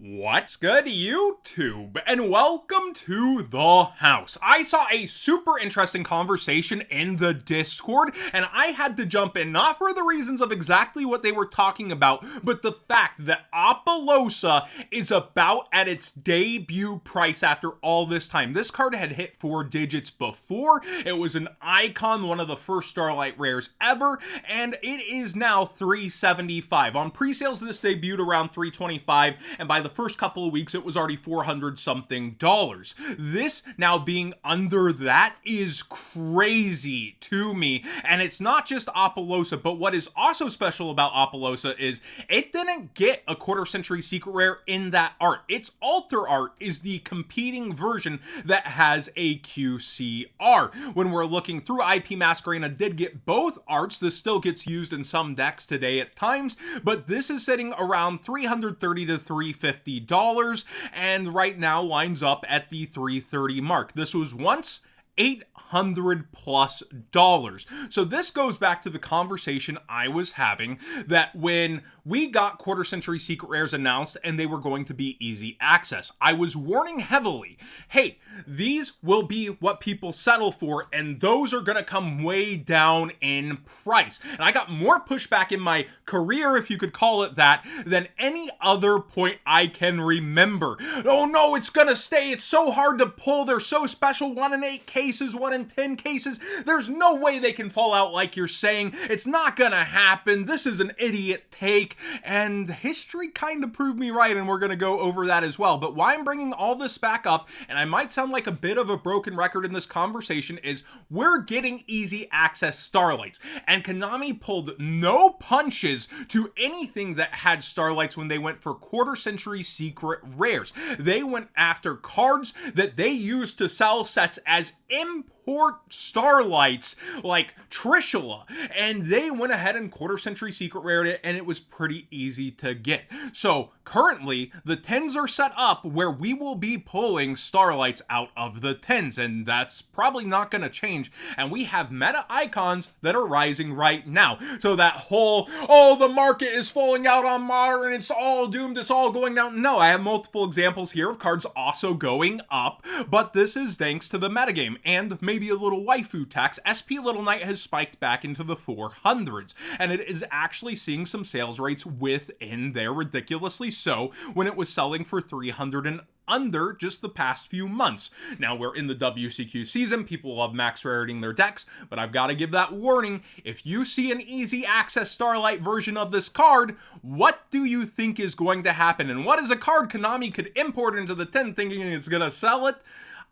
What's good, YouTube? And welcome to the house. I saw a super interesting conversation in the Discord, and I had to jump in, not for the reasons of exactly what they were talking about, but the fact that Apollousa is about at its debut price after all this time. This card had hit 4 digits before. It was an icon, one of the first Starlight rares ever, and it is now $375. On pre-sales, this debuted around $325, and by the first couple of weeks it was already $400 something. This now being under that is crazy to me, and it's not just Apollousa, but what is also special about Apollousa is it didn't get a quarter century secret rare in that art. Its alter art is the competing version that has a QCR. When we're looking through, IP Masquerena did get both arts. This still gets used in some decks today at times, but this is sitting around $330 to $350, and right now lines up at the $330 mark. This was once $800 plus. So this goes back to the conversation I was having that when we got quarter century secret rares announced and they were going to be easy access, I was warning heavily, hey, these will be what people settle for, and those are going to come way down in price. And I got more pushback in my career, if you could call it that, than any other point I can remember. Oh no, it's going to stay. It's so hard to pull. They're so special. 1 in 8 cases, 1 in 10 cases. There's no way they can fall out like you're saying. It's not going to happen. This is an idiot take. And history kind of proved me right, and we're going to go over that as well. But why I'm bringing all this back up, and I might sound like a bit of a broken record in this conversation, is we're getting easy access Starlights. And Konami pulled no punches to anything that had Starlights when they went for quarter century secret rares. They went after cards that they used to sell sets as import Starlights, like Trishula, and they went ahead and quarter century secret rared it, and it was pretty easy to get. So currently the 10s are set up where we will be pulling Starlights out of the 10s, and that's probably not going to change. And we have meta icons that are rising right now. So that whole, oh, the market is falling out on modern, it's all doomed, it's all going down. No, I have multiple examples here of cards also going up, but this is thanks to the metagame and maybe a little waifu tax. SP Little Knight has spiked back into the 400s, and it is actually seeing some sales rates within there, ridiculously so, when it was selling for 300 and under just the past few months. Now we're in the WCQ season, people love max raritying their decks, but I've got to give that warning. If you see an easy access Starlight version of this card, what do you think is going to happen? And what is a card Konami could import into the 10 thinking it's gonna sell it?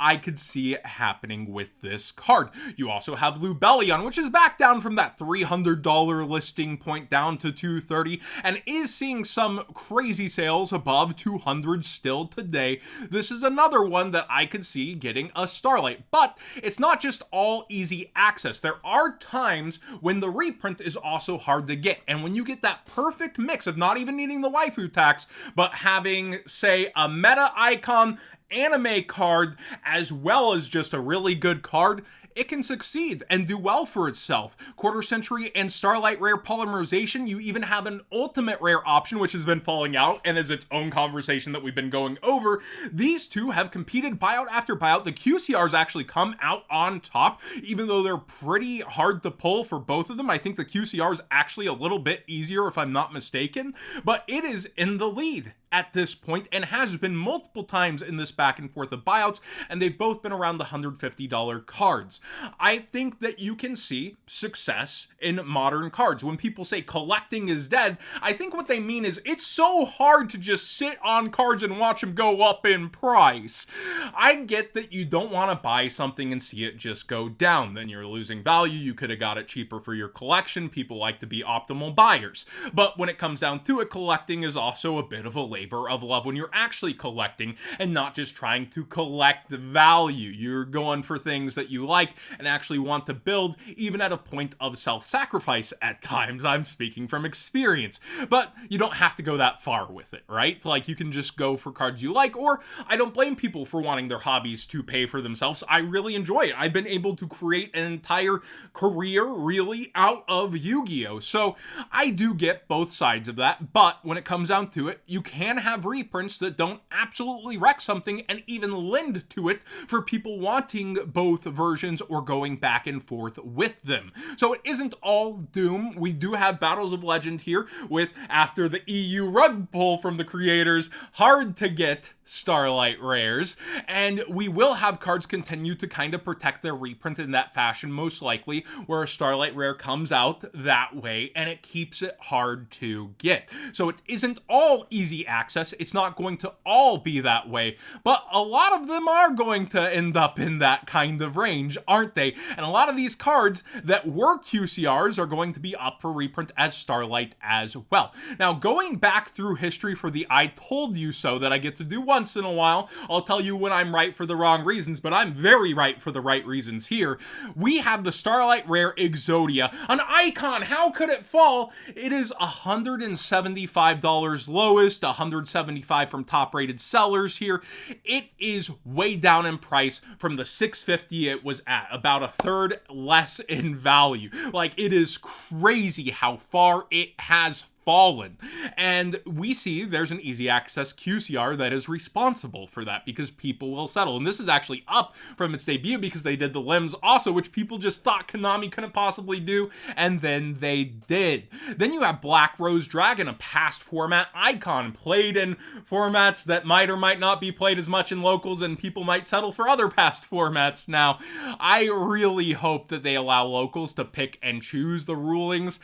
I could see it happening with this card. You also have Lubellion, which is back down from that $300 listing point down to $230, and is seeing some crazy sales above $200 still today. This is another one that I could see getting a Starlight, but it's not just all easy access. There are times when the reprint is also hard to get, and when you get that perfect mix of not even needing the waifu tax, but having, say, a meta icon, anime card, as well as just a really good card, it can succeed and do well for itself. Quarter century and Starlight rare polymerization, you even have an ultimate rare option, which has been falling out and is its own conversation that we've been going over. These two have competed buyout after buyout. The QCRs actually come out on top, even though they're pretty hard to pull for both of them. I think the QCR is actually a little bit easier if I'm not mistaken, but it is in the lead at this point and has been multiple times in this back and forth of buyouts, and they've both been around the $150 cards. I think that you can see success in modern cards. When people say collecting is dead, I think what they mean is it's so hard to just sit on cards and watch them go up in price. I get that you don't want to buy something and see it just go down. Then you're losing value. You could have got it cheaper for your collection. People like to be optimal buyers. But when it comes down to it, collecting is also a bit of a labor of love when you're actually collecting and not just trying to collect value. You're going for things that you like and actually want to build, even at a point of self-sacrifice at times. I'm speaking from experience, but you don't have to go that far with it, right? Like, you can just go for cards you like, or I don't blame people for wanting their hobbies to pay for themselves. I really enjoy it. I've been able to create an entire career really out of Yu-Gi-Oh! So I do get both sides of that, but when it comes down to it, you can can have reprints that don't absolutely wreck something and even lend to it for people wanting both versions or going back and forth with them. So it isn't all doom. We do have Battles of Legend here with, after the EU rug pull from the creators, hard to get Starlight rares, and we will have cards continue to kind of protect their reprint in that fashion, most likely, where a Starlight rare comes out that way and it keeps it hard to get. So it isn't all easy access, it's not going to all be that way, but a lot of them are going to end up in that kind of range, aren't they? And a lot of these cards that were QCRs are going to be up for reprint as Starlight as well. Now, going back through history for the I told you so that I get to do once in a while, I'll tell you when I'm right for the wrong reasons, but I'm very right for the right reasons here. We have the Starlight rare Exodia, an icon. How could it fall? It is $175 lowest, $175 from top rated sellers here. It is way down in price from the $650 it was at, about a third less in value. Like, it is crazy how far it has fallen. And we see there's an easy access QCR that is responsible for that because people will settle. And this is actually up from its debut because they did the limbs also, which people just thought Konami couldn't possibly do, and then they did. Then you have Black Rose Dragon, a past format icon, played in formats that might or might not be played as much in locals, and people might settle for other past formats. Now, I really hope that they allow locals to pick and choose the rulings.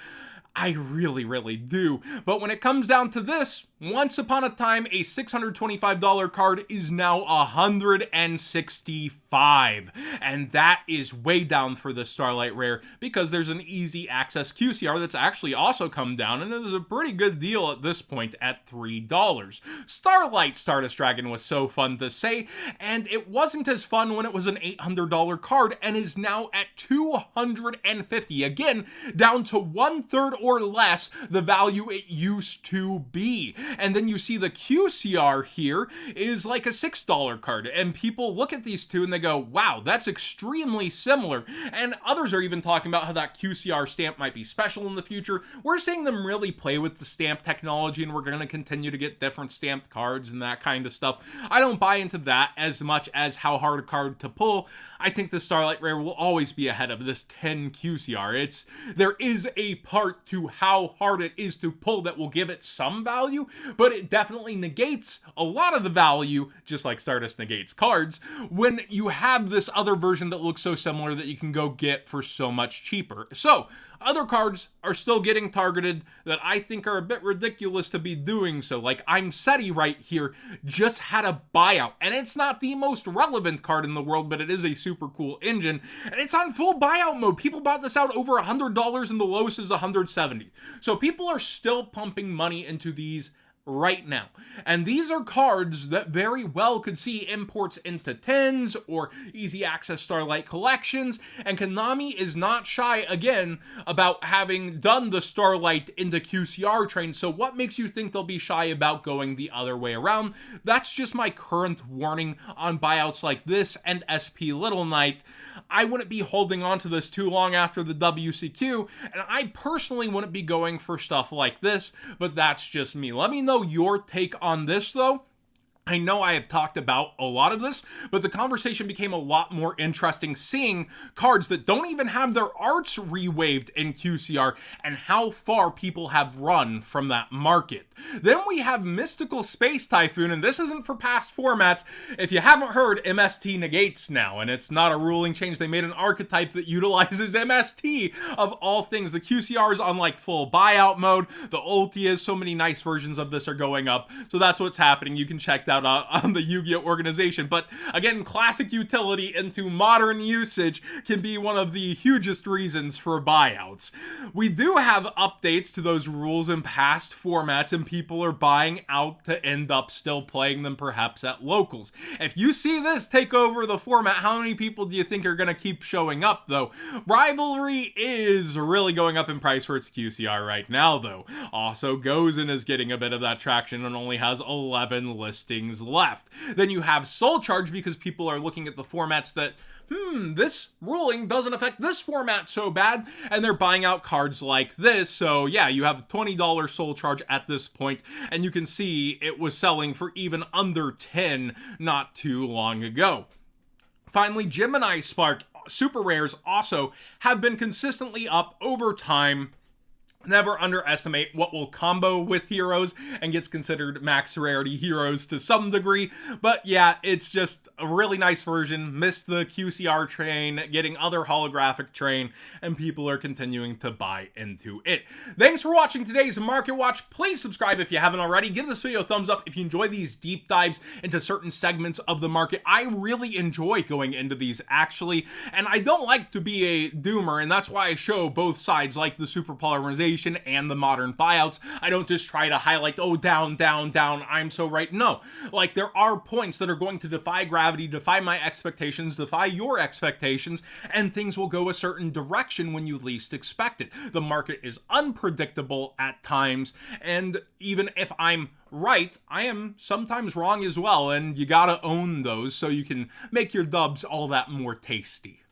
I really, really do. But when it comes down to this, once upon a time, a $625 card is now $165. And that is way down for the Starlight rare because there's an easy access QCR that's actually also come down, and it is a pretty good deal at this point at $3. Starlight Stardust Dragon was so fun to say, and it wasn't as fun when it was an $800 card and is now at $250. Again, down to 1/3 or less the value it used to be. And then you see the QCR here is like a $6 card, and people look at these two and they go, wow, that's extremely similar. And others are even talking about how that QCR stamp might be special in the future. We're seeing them really play with the stamp technology, and we're going to continue to get different stamped cards and that kind of stuff. I don't buy into that as much as how hard a card to pull. I think the Starlight rare will always be ahead of this 10 QCR. There is a part to how hard it is to pull that will give it some value, but it definitely negates a lot of the value, just like Stardust negates cards, when you have this other version that looks so similar that you can go get for so much cheaper. So, other cards are still getting targeted that I think are a bit ridiculous to be doing so. Like, I'm Setti right here just had a buyout, and it's not the most relevant card in the world, but it is a super cool engine, and it's on full buyout mode. People bought this out over $100 and the lowest is $170. So people are still pumping money into these right now. And these are cards that very well could see imports into 10s or easy access Starlight collections, and Konami is not shy again about having done the Starlight into QCR train. So what makes you think they'll be shy about going the other way around? That's just my current warning on buyouts like this and SP Little Knight. I wouldn't be holding on to this too long after the WCQ, and I personally wouldn't be going for stuff like this, but that's just me. Let me know your take on this, though. I know I have talked about a lot of this, but the conversation became a lot more interesting seeing cards that don't even have their arts rewaved in QCR and how far people have run from that market. Then we have Mystical Space Typhoon, and this isn't for past formats. If you haven't heard, MST negates now, and it's not a ruling change. They made an archetype that utilizes MST of all things. The QCR is on like full buyout mode. The ulti is, so many nice versions of this are going up. So that's what's happening. You can check that on the Yu-Gi-Oh! Organization. But again, classic utility into modern usage can be one of the hugest reasons for buyouts. We do have updates to those rules in past formats, and people are buying out to end up still playing them perhaps at locals. If you see this take over the format, how many people do you think are going to keep showing up, though? Rivalry is really going up in price for its QCR right now, though. Also, Gozen is getting a bit of that traction and only has 11 listings things left. Then you have soul charge because people are looking at the formats that, this ruling doesn't affect this format so bad, and they're buying out cards like this. So yeah, you have $20 soul charge at this point, and you can see it was selling for even under 10 not too long ago. Finally, Gemini Spark super rares also have been consistently up over time. Never underestimate what will combo with heroes and gets considered max rarity heroes to some degree. But yeah, it's just a really nice version. Missed the QCR train, getting other holographic train, and people are continuing to buy into it. Thanks for watching today's Market Watch. Please subscribe if you haven't already. Give this video a thumbs up if you enjoy these deep dives into certain segments of the market. I really enjoy going into these, actually, and I don't like to be a doomer, and that's why I show both sides, like the super polarization and the modern buyouts. I don't just try to highlight, oh, down, down, down, I'm so right. No, like, there are points that are going to defy gravity, defy my expectations, defy your expectations, and things will go a certain direction when you least expect it. The market is unpredictable at times, and even if I'm right, I am sometimes wrong as well, and you gotta own those so you can make your dubs all that more tasty.